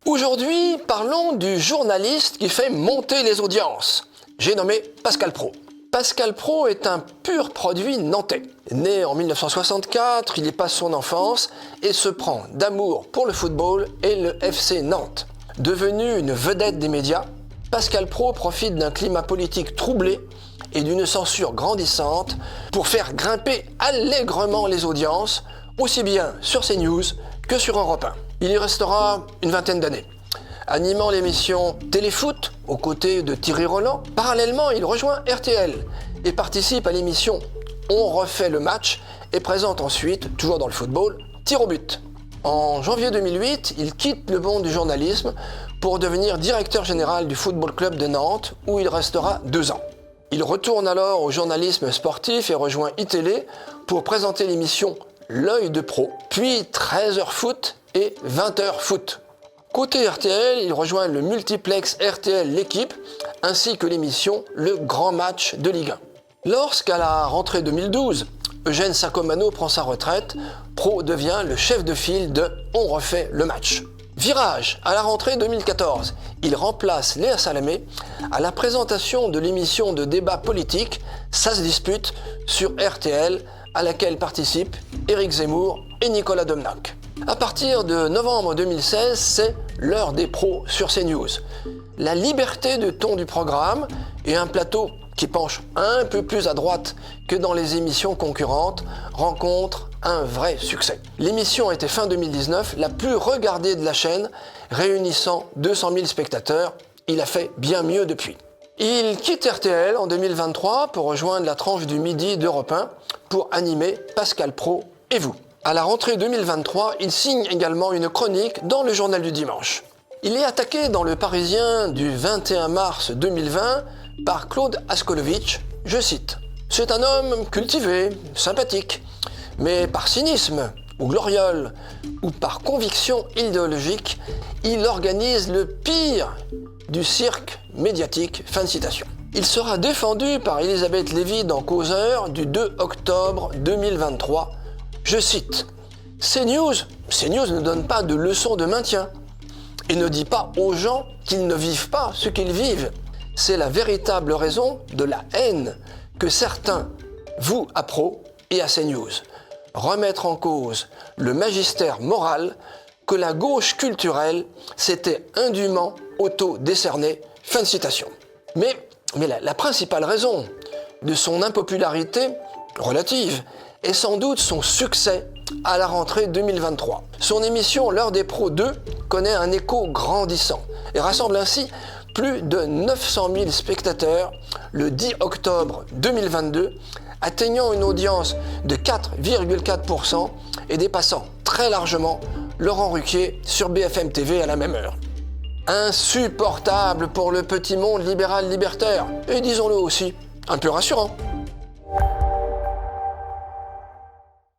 Aujourd'hui, parlons du journaliste qui fait monter les audiences. J'ai nommé Pascal Praud. Pascal Praud est un pur produit nantais. Né en 1964, il y passe son enfance et se prend d'amour pour le football et le FC Nantes. Devenu une vedette des médias, Pascal Praud profite d'un climat politique troublé et d'une censure grandissante pour faire grimper allègrement les audiences, aussi bien sur CNews que sur Europe 1. Il y restera une vingtaine d'années. Animant l'émission Téléfoot aux côtés de Thierry Roland, parallèlement il rejoint RTL et participe à l'émission On refait le match et présente ensuite, toujours dans le football, Tir au but. En janvier 2008, il quitte le monde du journalisme pour devenir directeur général du Football Club de Nantes où il restera 2 ans. Il retourne alors au journalisme sportif et rejoint iTélé pour présenter l'émission L'œil de Pro, puis 13h foot et 20h foot. Côté RTL, il rejoint le multiplex RTL L'équipe, ainsi que l'émission Le Grand Match de Ligue 1. Lorsqu'à la rentrée 2012, Eugène Sacomano prend sa retraite, Praud devient le chef de file de On refait le match. Virage, à la rentrée 2014, il remplace Léa Salamé à la présentation de l'émission de débat politique Ça se dispute sur RTL, à laquelle participent Éric Zemmour et Nicolas Domnac. À partir de novembre 2016, c'est l'heure des pros sur CNews. La liberté de ton du programme et un plateau qui penche un peu plus à droite que dans les émissions concurrentes rencontrent un vrai succès. L'émission était fin 2019 la plus regardée de la chaîne, réunissant 200 000 spectateurs. Il a fait bien mieux depuis. Il quitte RTL en 2023 pour rejoindre la tranche du midi d'Europe 1 pour animer Pascal Praud et vous. À la rentrée 2023, il signe également une chronique dans le Journal du Dimanche. Il est attaqué dans Le Parisien du 21 mars 2020 par Claude Askolovitch, je cite « C'est un homme cultivé, sympathique, mais par cynisme ou gloriole ou par conviction idéologique, il organise le pire du cirque médiatique. » Fin de citation. Il sera défendu par Elisabeth Lévy dans Causeur du 2 octobre 2023. Je cite « CNews ne donne pas de leçons de maintien et ne dit pas aux gens qu'ils ne vivent pas ce qu'ils vivent. C'est la véritable raison de la haine que certains vouent à Praud et à CNews. Remettre en cause le magistère moral que la gauche culturelle s'était indûment auto-décerné. » Fin de citation. Mais la principale raison de son impopularité relative est sans doute son succès à la rentrée 2023. Son émission L'heure des pros 2 connaît un écho grandissant et rassemble ainsi plus de 900 000 spectateurs le 10 octobre 2022, atteignant une audience de 4,4% et dépassant très largement Laurent Ruquier sur BFM TV à la même heure. Insupportable pour le petit monde libéral libertaire et disons-le aussi, un peu rassurant.